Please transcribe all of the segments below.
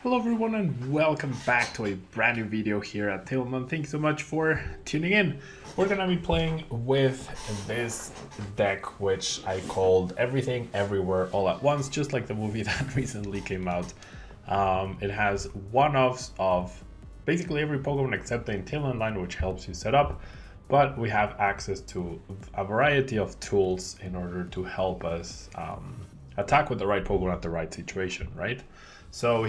Hello everyone and welcome back to a brand new video here at tablemon. Thank you so much for tuning in. We're gonna be playing with this deck which I called Everything Everywhere All at Once, just like the movie that recently came out. It has one-offs of basically every Pokemon except the TCG Online, which helps you set up, but we have access to a variety of tools in order to help us attack with the right Pokemon at the right situation, right? So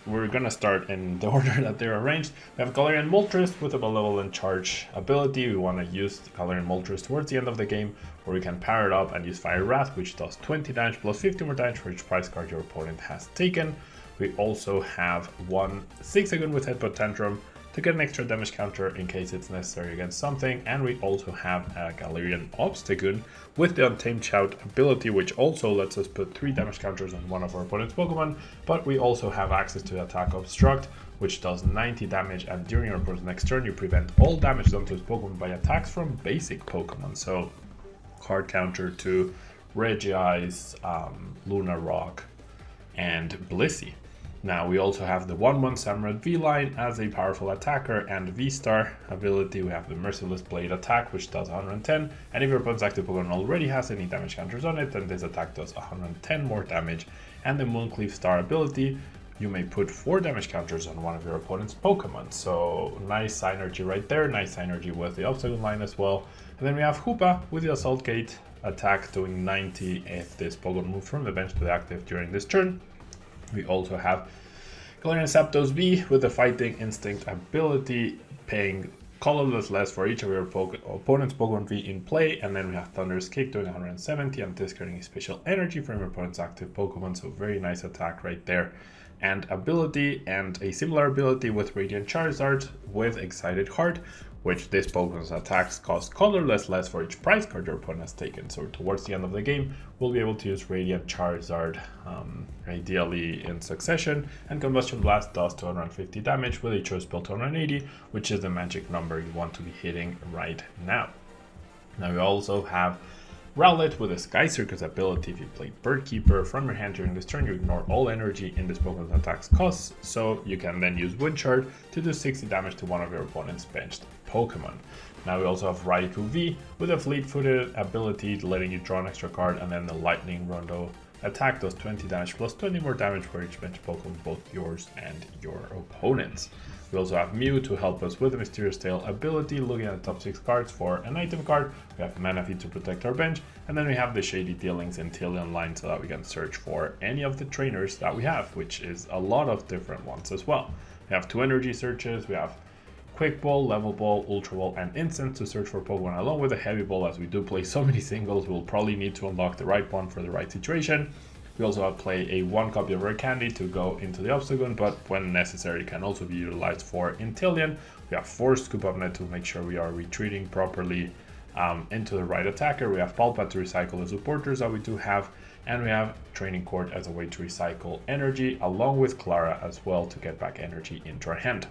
we're gonna start in the order that they're arranged. We have Galarian Moltres with a Malevolent Charge ability. We want to use Galarian Moltres towards the end of the game, where we can power it up and use Fire Wrath, which does 20 damage plus 50 more damage for each prize card your opponent has taken. We also have one Zigzagoon with Headbutt Tantrum to get an extra damage counter in case it's necessary against something, and we also have a Galarian Obstagoon with the Untamed Shout ability, which also lets us put 3 damage counters on one of our opponent's Pokemon, but we also have access to Attack Obstruct, which does 90 damage, and during your opponent's next turn you prevent all damage done to his Pokemon by attacks from basic Pokemon, so card counter to Regice, Luna Rock, and Blissey. Now we also have the 1/1 SAMUROTT V-Line as a powerful attacker, and V-Star ability. We have the Merciless Blade attack, which does 110, and if your opponent's active Pokemon already has any damage counters on it, then this attack does 110 more damage. And the Mooncleave Star ability, you may put 4 damage counters on one of your opponent's Pokemon. So nice synergy right there, nice synergy with the Obstagoon line as well. And then we have Hoopa with the Assault Gate attack doing 90 if this Pokemon moves from the bench to the active during this turn. We also have Galarian Zapdos V with the Fighting Instinct ability, paying colorless less for each of your opponent's Pokemon V in play, and then we have Thunderous Kick doing 170 and discarding a special energy from your opponent's active Pokemon, so very nice attack right there. And ability, and a similar ability with Radiant Charizard with Excited Heart, which this Pokemon's attacks cost colorless less for each prize card your opponent has taken. So towards the end of the game, we'll be able to use Radiant Charizard, ideally in succession, and Combustion Blast does 250 damage with a choice spell 280, which is the magic number you want to be hitting right now. Now we also have Rowlet with a Sky Circus ability. If you play Bird Keeper from your hand during this turn, you ignore all energy in this Pokemon's attacks costs, so you can then use Wind Shard to do 60 damage to one of your opponent's benched Pokemon. Now we also have Raikou V with a Fleet-Footed ability, letting you draw an extra card, and then the Lightning Rondo attack does 20 damage plus 20 more damage for each bench Pokemon, both yours and your opponent's. We also have Mew to help us with the Mysterious Tail ability, looking at the top 6 cards for an item card. We have Manaphy to protect our bench, and then we have the Shady Dealings in TCG Online so that we can search for any of the trainers that we have, which is a lot of different ones as well. We have 2 energy searches, we have Quick Ball, Level Ball, Ultra Ball, and Instant to search for Pokemon, along with a Heavy Ball. As we do play so many singles, we'll probably need to unlock the right one for the right situation. We also have play a 1 copy of Rare Candy to go into the Obstagoon, but when necessary can also be utilized for Inteleon. We have Force Scoop Up Net to make sure we are retreating properly into the right attacker. We have Palpa to recycle the supporters that we do have, and we have Training Court as a way to recycle energy, along with Clara as well to get back energy into our hand.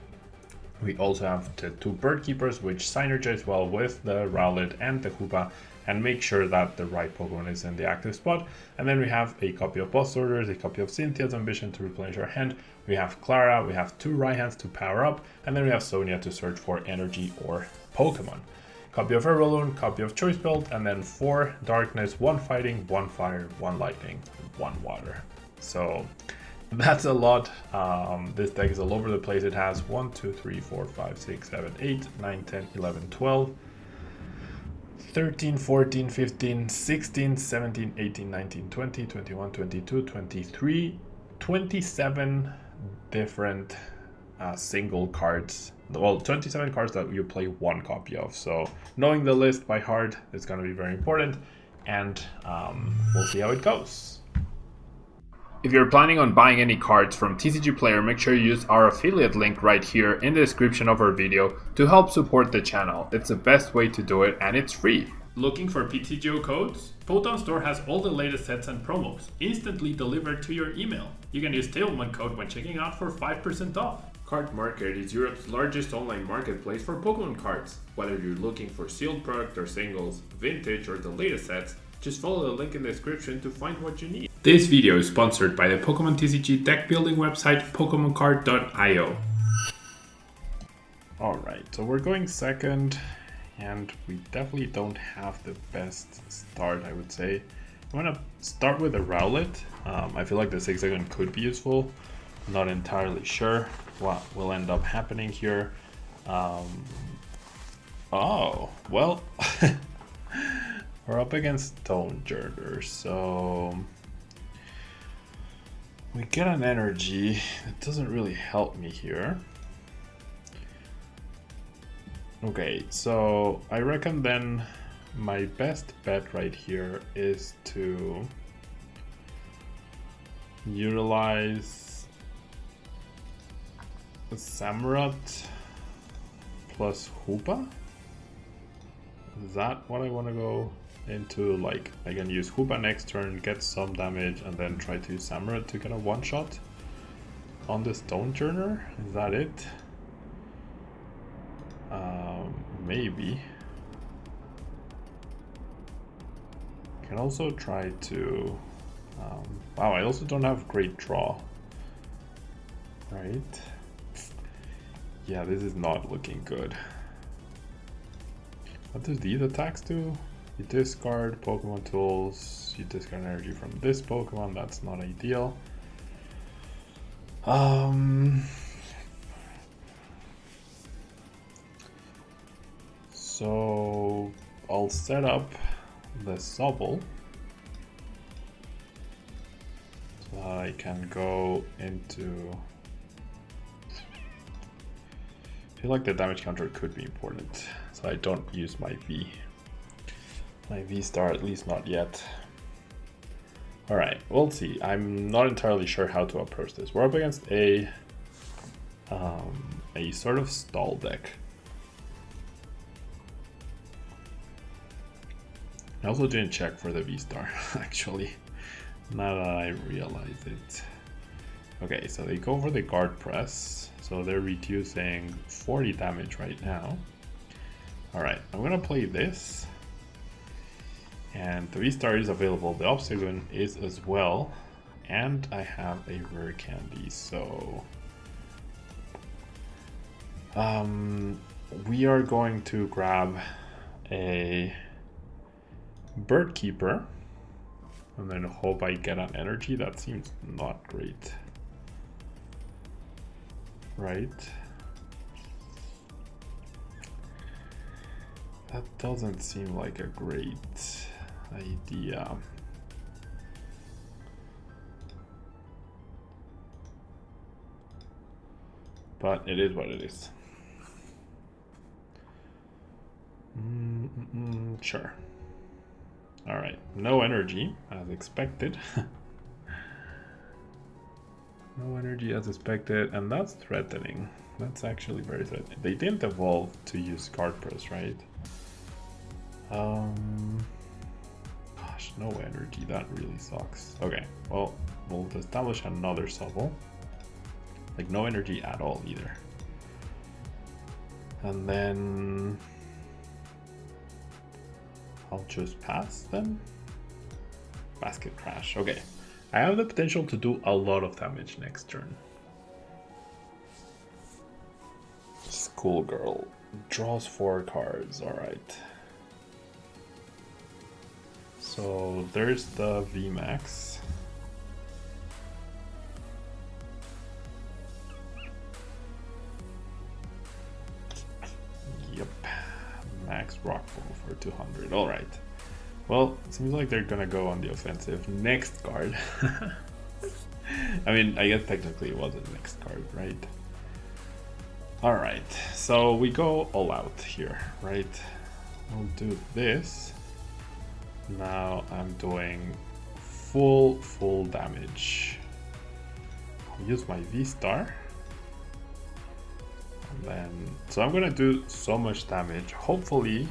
We also have the 2 Bird Keepers, which synergize well with the Rowlet and the Hoopa, and make sure that the right Pokemon is in the active spot. And then we have a copy of Boss Orders, a copy of Cynthia's Ambition to replenish our hand. We have Clara, we have 2 Raihan's to power up, and then we have Sonia to search for energy or Pokemon. Copy of Herballoon, copy of Choice Belt, and then 4 Darkness, 1 Fighting, 1 Fire, 1 Lightning, 1 Water. So that's a lot. This deck is all over the place. It has 1, 2, 3, 4, 5, 6, 7, 8, 9, 10, 11, 12, 13, 14, 15, 16, 17, 18, 19, 20, 21, 22, 23, 27 different single cards. Well, 27 cards that you play 1 copy of. So knowing the list by heart is going to be very important, and we'll see how it goes. If you're planning on buying any cards from TCG Player, make sure you use our affiliate link right here in the description of our video to help support the channel. It's the best way to do it, and it's free. Looking for PTGO codes? Photon Store has all the latest sets and promos instantly delivered to your email. You can use tablemon code when checking out for 5% off. Card Market is Europe's largest online marketplace for Pokemon cards. Whether you're looking for sealed product or singles, vintage or the latest sets, just follow the link in the description to find what you need. This video is sponsored by the Pokemon TCG deck building website PokemonCard.io. Alright, so we're going second, and we definitely don't have the best start, I would say. I'm gonna start with a Rowlet. I feel like the Zigzagoon could be useful. I'm not entirely sure what will end up happening here. Oh, well, we're up against Stonejourner, so we get an energy. It doesn't really help me here. Okay, so I reckon then my best bet right here is to utilize the SAMUROTT plus Hoopa. Is that what I want to go into? Like, I can use Hoopa next turn, get some damage, and then try to use SAMUROTT to get a one-shot on the Stonejourner? Is that it? Maybe. Can also try to... wow, I also don't have great draw. Right? Yeah, this is not looking good. What does these attacks do? You discard Pokemon tools, you discard energy from this Pokemon, that's not ideal. So I'll set up the Sobble so that I can go into... I feel like the damage counter could be important, so I don't use my V-Star, at least not yet. Alright, we'll see. I'm not entirely sure how to approach this. We're up against a sort of stall deck. I also didn't check for the V-Star, actually, now that I realize it. Okay, so they go for the guard press, so they're reducing 40 damage right now. Alright, I'm gonna play this, and the V-Star is available, the Obstagoon is as well, and I have a rare candy, so... we are going to grab a Bird Keeper, and then hope I get an energy. That seems not great. Right? That doesn't seem like a great idea. But it is what it is. Sure. Alright, no energy as expected. No energy as expected, and that's threatening. That's actually very threatening. They didn't evolve to use Guard Press, right? Gosh, no energy, that really sucks. Okay, well, we'll establish another Sobble. Like, no energy at all either. And then I'll just pass then. Basket Crash. Okay. I have the potential to do a lot of damage next turn. Schoolgirl. Draws 4 cards. Alright. So there's the VMAX. Yep. Max Rockfall for 200. Alright. Well, it seems like they're gonna go on the offensive. Next card. I mean, I guess technically it wasn't next card, right? Alright, so we go all out here, right? We'll do this. Now I'm doing full damage. I'll use my V-Star. And then, so I'm gonna do so much damage, hopefully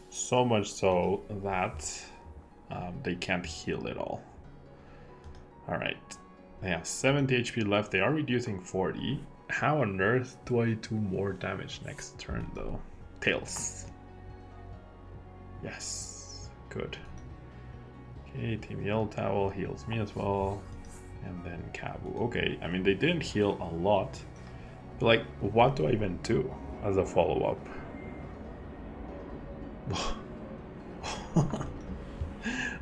so much so that they can't heal it all. Alright, they have 70 HP left, they are reducing 40. How on earth do I do more damage next turn though? Tails. Yes, good. Okay, Team Yellow Towel heals me as well. And then Kabu. Okay, I mean, they didn't heal a lot. But like, what do I even do as a follow-up?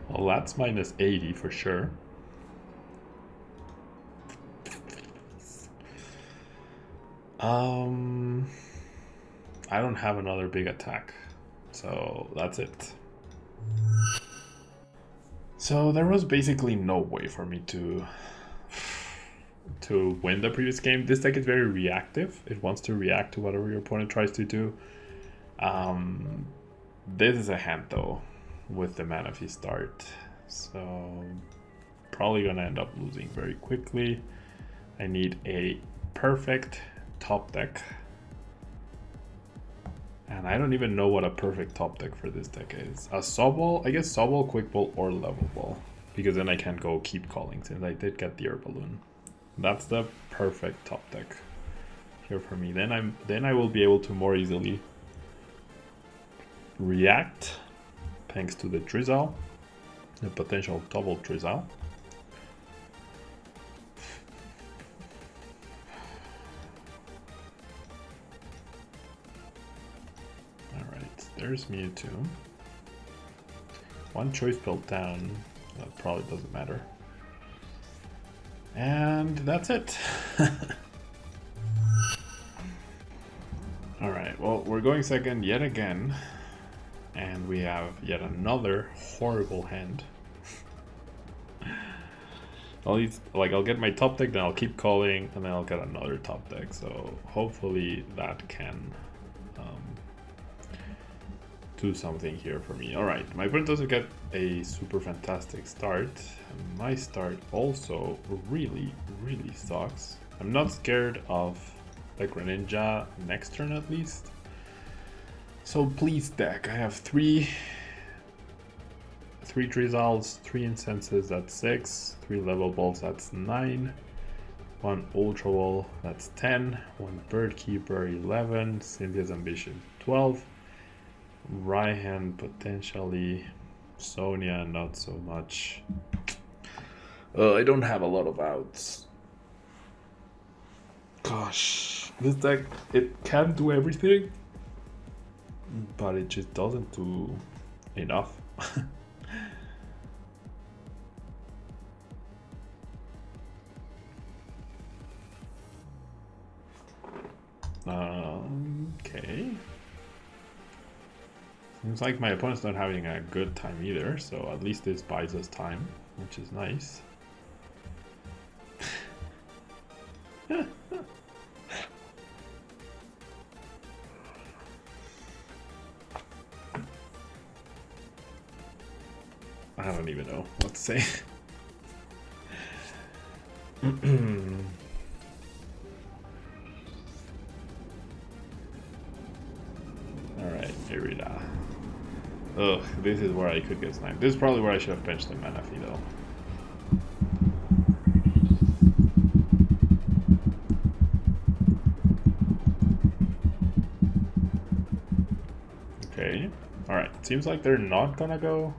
Well, that's minus 80 for sure. I don't have another big attack, so that's it. So there was basically no way for me to win the previous game. This deck is very reactive. It wants to react to whatever your opponent tries to do. This is a hand though, with the Manaphy start. So probably gonna end up losing very quickly. I need a perfect top deck. And I don't even know what a perfect top deck for this deck is. A Sobble, I guess Sobble, Quick Ball, or Level Ball. Because then I can go keep calling since I did get the Air Balloon. That's the perfect top deck here for me. Then I will be able to more easily react thanks to the Drizzle, the potential double Drizzle. Alright, there's Mewtwo. One choice built down, that probably doesn't matter. And that's it. Alright, well, we're going second yet again. And we have yet another horrible hand. I'll get my top deck, then I'll keep calling, and then I'll get another top deck. So hopefully that can do something here for me. Alright, my opponent doesn't get a super fantastic start. And my start also really, really sucks. I'm not scared of the Greninja next turn at least. So please deck, I have three Drizzles, 3 Incenses, that's 6, 3 Level Balls, that's 9, 1 Ultra Wall, that's 10, 1 Bird Keeper, 11, Cynthia's Ambition, 12, Raihan potentially, Sonia not so much. I don't have a lot of outs. Gosh, this deck, it can do everything, but it just doesn't do enough. Okay. Seems like my opponent's not having a good time either, so at least this buys us time, which is nice. I don't even know what to say. Alright, Irida. Ugh, this is where I could get sniped. This is probably where I should have benched the Manaphy though. Okay. Alright, seems like they're not gonna go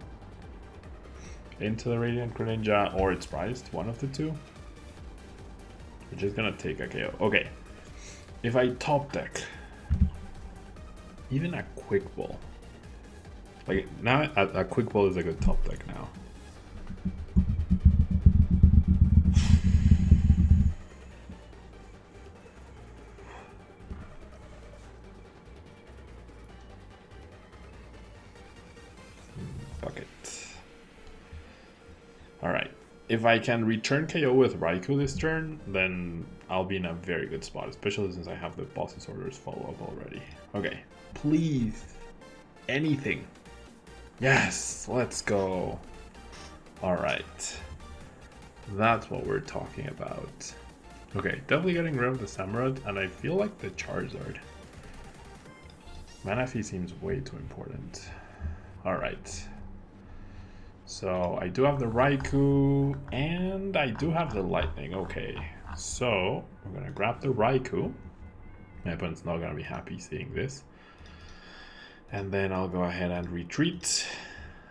into the Radiant Greninja or its prized, one of the two. We're just gonna take a KO. Okay. If I top deck even a Quick Ball. Like now a Quick Ball is a good top deck now. Fuck it. Alright. If I can return KO with Raikou this turn, then I'll be in a very good spot, especially since I have the boss's orders follow-up already. Okay. Please. Anything. Yes, let's go. Alright. That's what we're talking about. Okay, definitely getting rid of the SAMUROTT, and I feel like the Charizard. Manaphy seems way too important. Alright. So I do have the Raikou, and I do have the Lightning. Okay, so we're gonna grab the Raikou. My opponent's not gonna be happy seeing this. And then I'll go ahead and retreat.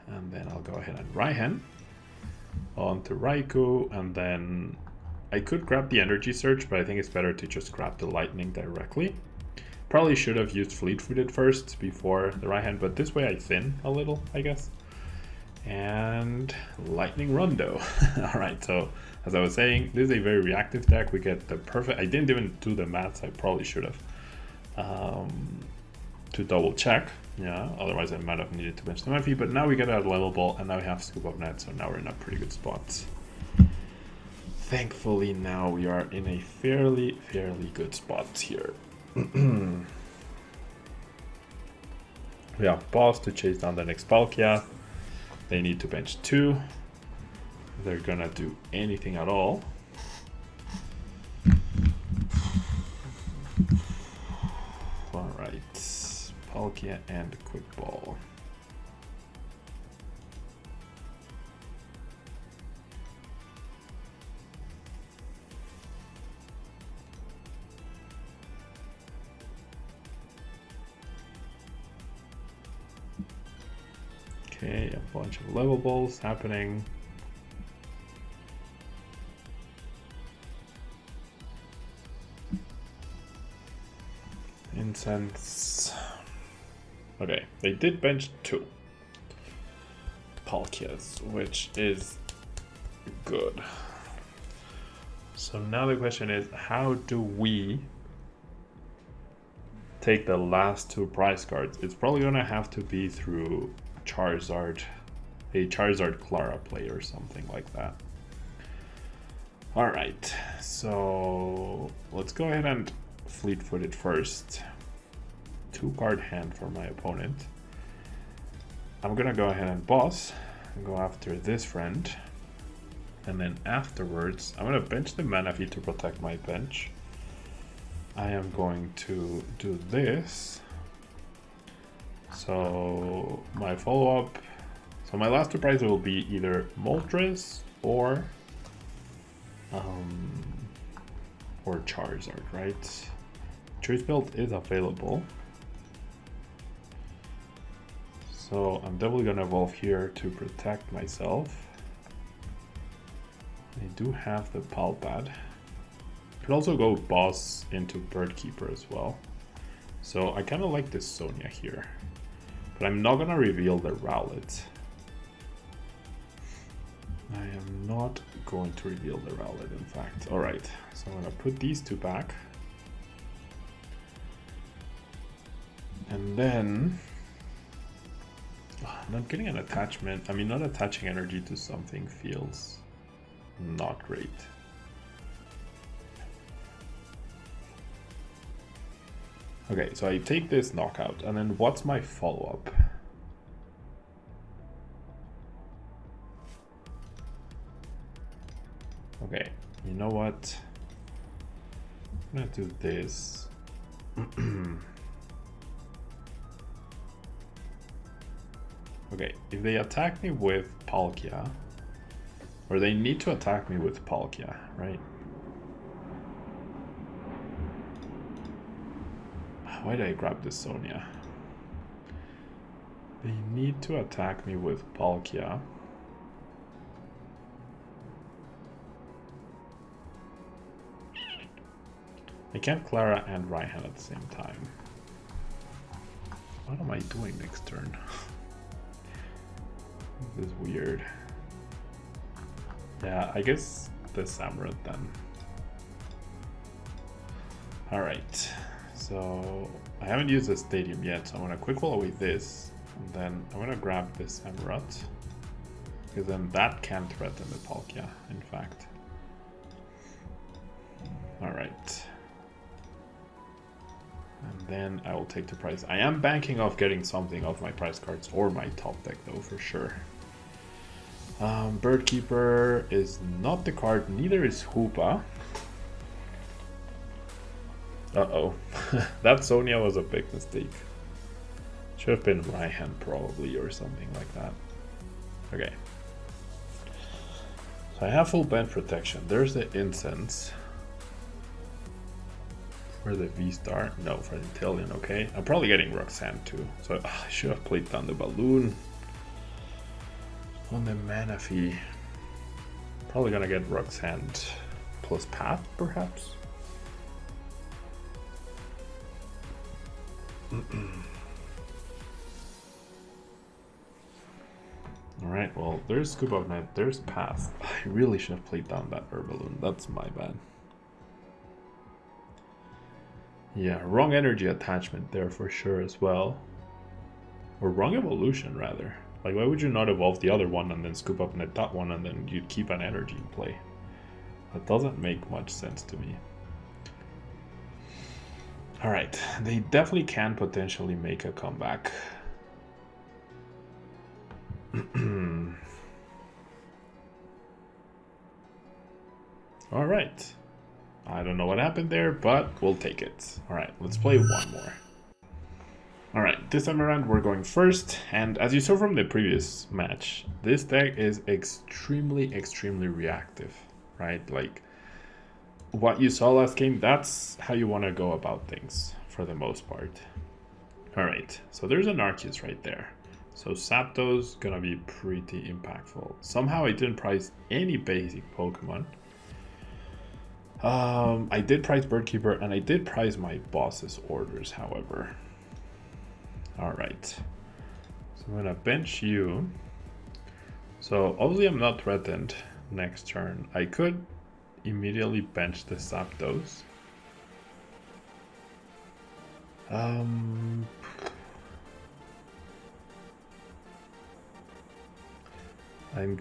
And then I'll go ahead and Raihan. onto Raikou, and then I could grab the Energy Surge, but I think it's better to just grab the Lightning directly. Probably should have used Fleet-Footed first before the right hand, but this way I thin a little, I guess. And Lightning Rondo. Alright, so as I was saying, this is a very reactive deck. We get the perfect... I didn't even do the maths, I probably should have. To double check. Yeah, otherwise I might have needed to bench the Mephi, but now we get out level ball, and now we have Scoop Up Net, so now we're in a pretty good spot. Thankfully, now we are in a fairly good spot here. We have Boss to chase down the next Palkia. They need to bench 2. They're gonna do anything at all. Alright, Palkia and Quick Ball. Okay, a bunch of level balls happening. Incense. Okay, they did bench 2 Palkias, which is good. So now the question is, how do we take the last 2 prize cards? It's probably gonna have to be through Charizard, a Charizard Clara play or something like that. Alright, so let's go ahead and Fleet-Footed first. 2 card hand for my opponent. I'm gonna go ahead and boss and go after this friend. And then afterwards, I'm gonna bench the Manaphy to protect my bench. I am going to do this. So my follow-up, so my last 2 prizes will be either Moltres or Charizard, right? Choice Belt is available. So I'm definitely gonna evolve here to protect myself. I do have the Palpad. Could also go boss into Bird Keeper as well. So I kind of like this Sonia here. But I'm not gonna reveal the Rowlet. I am not going to reveal the Rowlet, in fact. Alright, so I'm gonna put these 2 back. And then... not getting an attachment. I mean, not attaching energy to something feels not great. Okay, so I take this knockout, and then what's my follow-up? Okay, you know what? I'm gonna do this. Okay, if they attack me with Palkia, or they need to attack me with Palkia, right? Why did I grab this Sonia? They need to attack me with Palkia. I can't Clara and Raihan at the same time. What am I doing next turn? This is weird. Yeah, I guess the SAMUROTT then. Alright, so I haven't used the stadium yet, so I'm gonna quick roll away this, and then I'm gonna grab this SAMUROTT, because then that can threaten the Palkia, in fact. Alright. And then I will take the prize. I am banking off getting something off my prize cards or my top deck though, for sure. Bird Keeper is not the card, neither is Hoopa. Uh-oh. That Sonia was a big mistake. Should have been Raihan probably, or something like that. Okay. So I have full band protection. There's the Incense. For the V-Star. No, for the Inteleon, okay. I'm probably getting Roxanne too. So I should have played down the Balloon. On the Manaphy. Probably gonna get Rock's Hand plus Path, perhaps. Alright, well, there's Scoop of Net, there's Path. I really should have played down that Herballoon. That's my bad. Yeah, wrong energy attachment there for sure as well. Or wrong evolution, rather. Like, why would you not evolve the other one and then scoop up net that one and then you'd keep an energy in play? That doesn't make much sense to me. Alright, they definitely can potentially make a comeback. Alright. I don't know what happened there, but we'll take it. Alright, let's play one more. Alright, this time around we're going first, and as you saw from the previous match, this deck is extremely reactive, right? Like, what you saw last game, that's how you want to go about things, for the most part. Alright, so there's an Arceus right there. So Zapdos gonna be pretty impactful. Somehow I didn't prize any basic Pokemon. I did prize Birdkeeper, and I did prize my boss's orders, however. Alright, so I'm gonna bench you. So obviously I'm not threatened next turn. I could immediately bench the Zapdos. I'm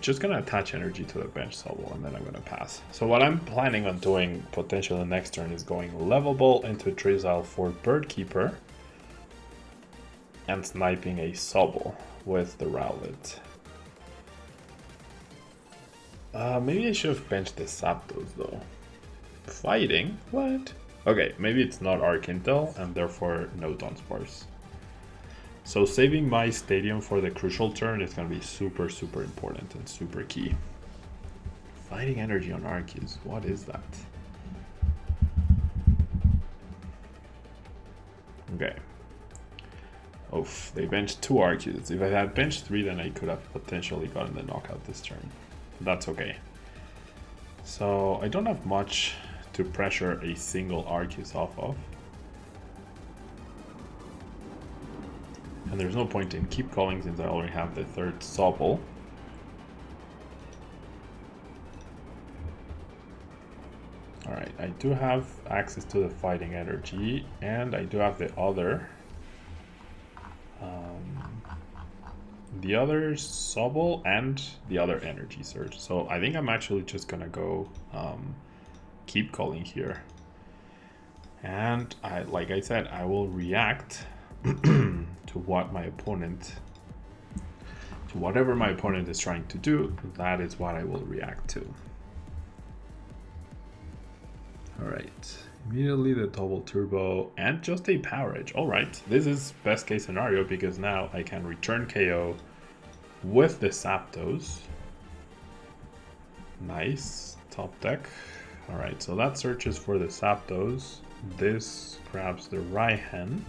just gonna attach energy to the bench Sobble, and then I'm gonna pass. So what I'm planning on doing potentially next turn is going Level Ball into Drizzile for Birdkeeper and sniping a Sobble with the Rowlet. Maybe I should have benched the Zapdos though. Fighting? What? Okay, maybe it's not Archintel and therefore no Dunsparce. So saving my Stadium for the crucial turn is going to be super important and super key. Fighting energy on Arceus, what is that? Okay. Oof, they benched 2 Arceus. If I had benched 3, then I could have potentially gotten the knockout this turn. That's okay. So I don't have much to pressure a single Arceus off of. And there's no point in keep calling since I already have the 3rd Sobble. Alright, I do have access to the fighting energy, and I do have the other Sobble and the other energy surge. So I think I'm actually just gonna go keep calling here. And like I said, I will react to what my opponent, to whatever my opponent is trying to do. That is what I will react to. Alright, immediately the double turbo and just a Power Edge. Alright, this is best case scenario because now I can return KO with the Zapdos. Nice, top deck. Alright, so that searches for the Zapdos. This grabs the Raihan.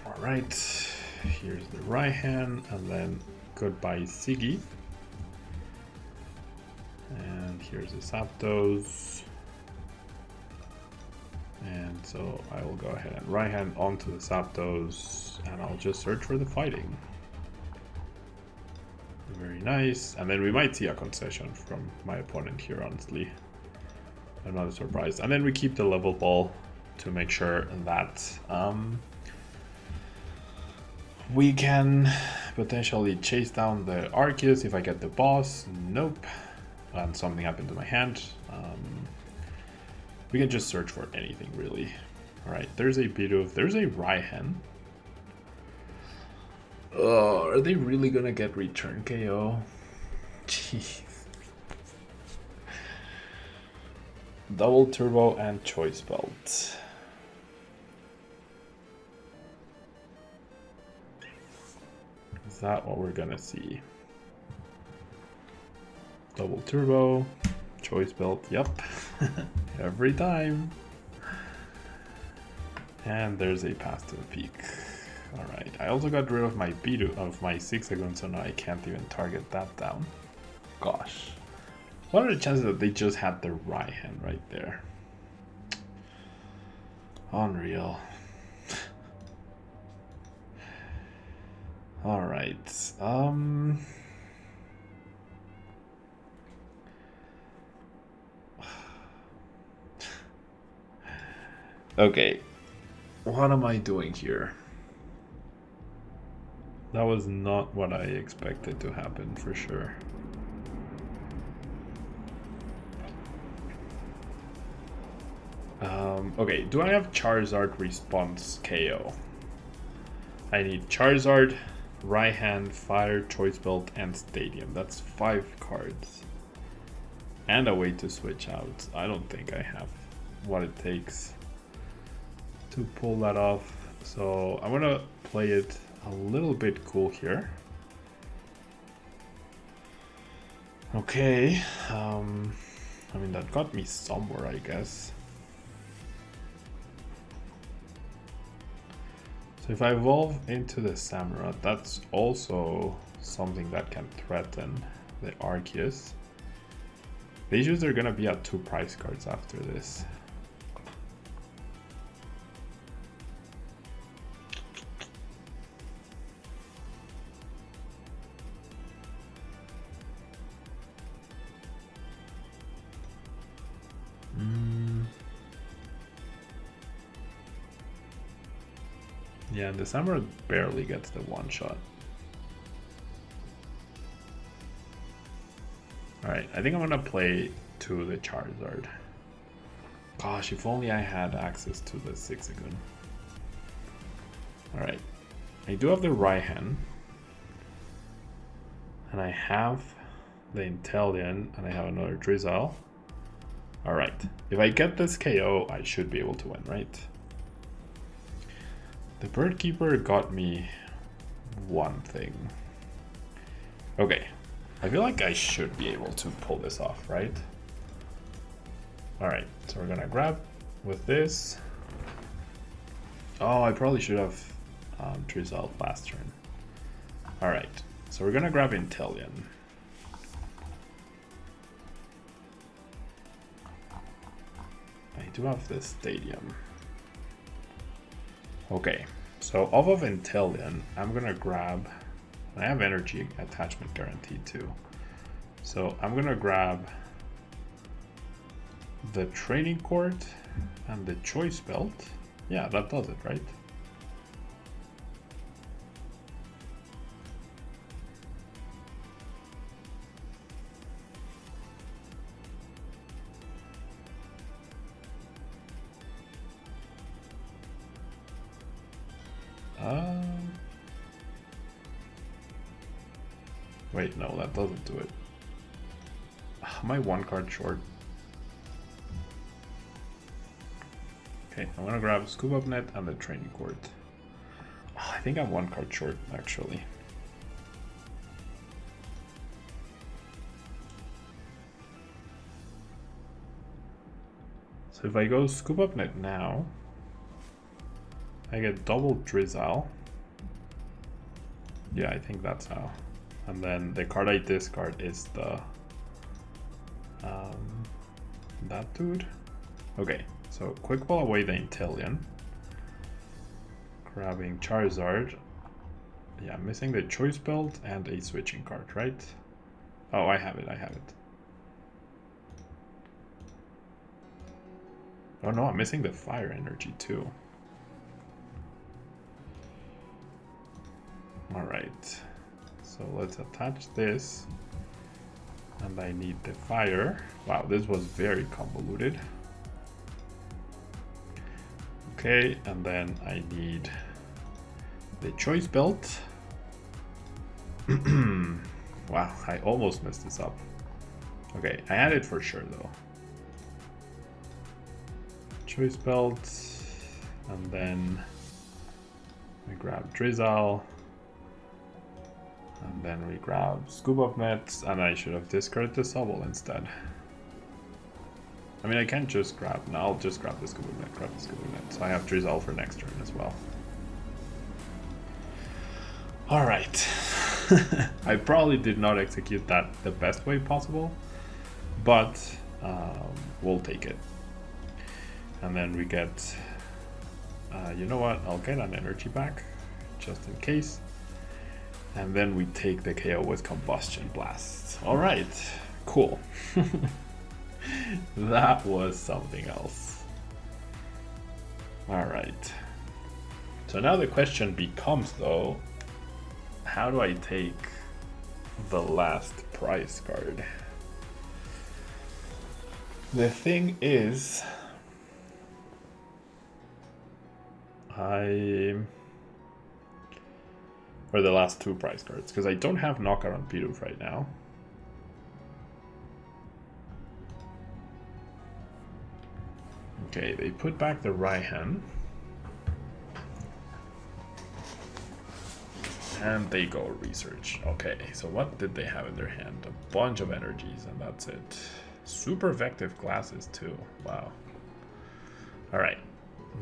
Alright, here's the Raihan, and then goodbye Siggy. And here's the Zapdos. And so I will go ahead and Raihan onto the Zapdos, and I'll just search for the fighting. Very nice. And then we might see a concession from my opponent here, honestly. I'm not surprised. And then we keep the level ball to make sure that we can potentially chase down the Arceus if I get the boss. Nope. And something happened to my hand. We can just search for anything, really. Alright, there's a Bidoof. There's a Raihan. Oh, are they really gonna get return KO? Jeez. Double turbo and choice belt. Is that what we're gonna see? Double turbo, choice belt, yep. Every time. And there's a path to the peak. Alright, I also got rid of my my Zigzagoon, so now I can't even target that down. Gosh. What are the chances that they just had the right hand right there? Unreal. Alright. Okay. What am I doing here? That was not what I expected to happen for sure. Okay, do I have Charizard response KO? I need Charizard, Raihan, Fire, Choice Belt, and Stadium. That's 5 cards. And a way to switch out. I don't think I have what it takes to pull that off. So I'm gonna play it a little bit cool here. Okay, I mean that got me somewhere, I guess. So if I evolve into the Samurott, that's also something that can threaten the Arceus. The issues are gonna be at 2 price cards after this. Yeah, the Samurott barely gets the one shot. Alright, I think I'm gonna play to the Charizard. Gosh, if only I had access to the Zigzagoon. Alright, I do have the Raihan. And I have the Inteleon, and I have another Drizzle. Alright, if I get this KO, I should be able to win, right? The Bird Keeper got me one thing. Okay, I feel like I should be able to pull this off, right? Alright, so we're gonna grab with this. Oh, I probably should have Drizzle last turn. Alright, so we're gonna grab Inteleon. I do have this Stadium. Okay, so off of Inteleon, I'm gonna grab, I have energy attachment guaranteed too. So I'm gonna grab the training court and the choice belt. Yeah, that does it, right? Wait, no, that doesn't do it. Am I 1 card short? Okay, I'm gonna grab Scoop Up Net and the Training Court. Oh, I think I'm 1 card short, actually. So if I go Scoop Up Net now, I get double Drizzle. Yeah, I think that's how. And then the card I discard is the that dude. Okay, so quick ball away the Inteleon. Grabbing Charizard. Yeah, I'm missing the choice belt and a switching card, right? Oh, I have it, I have it. Oh no, I'm missing the fire energy too. Alright. So let's attach this, and I need the fire. Wow, this was very convoluted. Okay, and then I need the choice belt. Wow, I almost messed this up. Okay, I had it for sure though. Choice belt, and then I grab Drizzle. And then we grab Scoop Up Nets, and I should have discarded the Sobble instead. I mean, I can't just grab... No, I'll just grab this Kaboonet, So I have to resolve for next turn as well. Alright. I probably did not execute that the best way possible, but we'll take it. And then we get... you know what? I'll get an energy back, just in case. And then we take the KO with Combustion Blast. Alright, cool. That was something else. Alright. So now the question becomes, though, how do I take the last prize card? The thing is, or the last two prize cards, because I don't have Knockout on Bidoof right now. Okay, they put back the Raihan. And they go research. Okay, so what did they have in their hand? A bunch of energies, and that's it. Super effective glasses too. Wow. Alright.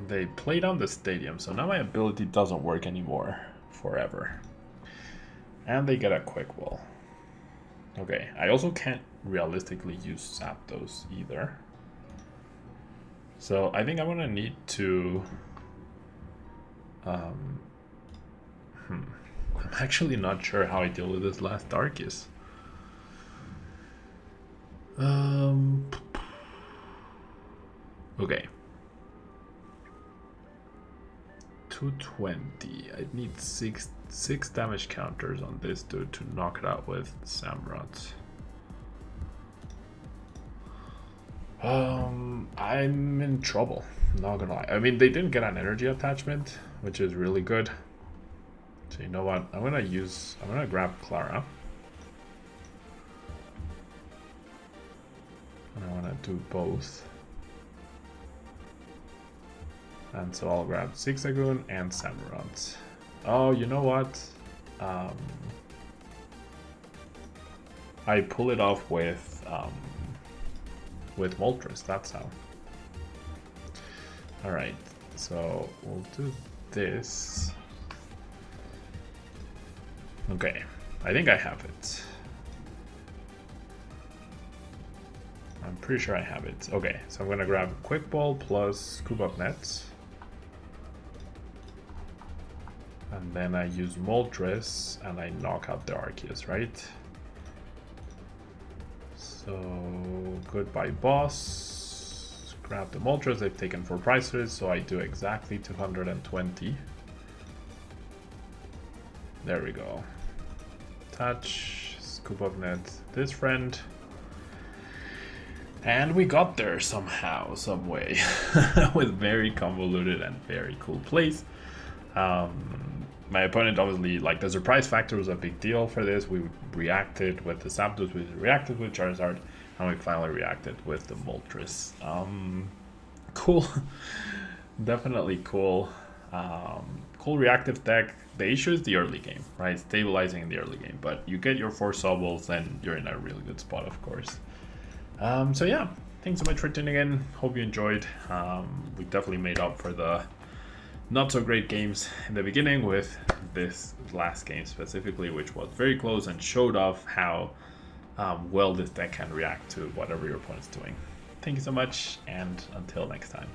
They played on the stadium, so now my ability doesn't work anymore. Forever. And they get a quick wall. Okay, I also can't realistically use Zapdos either. So I think I'm gonna need to... I'm actually not sure how I deal with this last Darkus. Okay. 220. I need six damage counters on this dude to knock it out with SAMUROTT. I'm in trouble, not gonna lie. I mean, they didn't get an energy attachment, which is really good. So you know what? I'm gonna grab Clara. And I wanna do both. And so I'll grab Zigzagoon and SAMUROTT. Oh, you know what? I pull it off with Moltres, that's how. Alright, so we'll do this. Okay, I think I have it. I'm pretty sure I have it. Okay, so I'm gonna grab Quick Ball plus Scoop Up Nets. And then I use Moltres and I knock out the Arceus, right? So, goodbye boss. Grab the Moltres, they've taken 4 prizes, so I do exactly 220. There we go. Touch, Scoop Up Net, this friend. And we got there somehow, some way. With very convoluted and very cool plays. My opponent obviously, like, the surprise factor was a big deal for this. We reacted with the Zapdos, we reacted with Charizard, and we finally reacted with the Moltres. Cool. Definitely cool. Cool reactive deck. The issue is the early game, right? Stabilizing in the early game. But you get your 4 Sobbles, then you're in a really good spot, of course. So yeah, thanks so much for tuning in. Hope you enjoyed. We definitely made up for the not so great games in the beginning with this last game specifically, which was very close and showed off how well this deck can react to whatever your opponent's doing. Thank you so much, and until next time.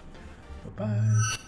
Bye-bye.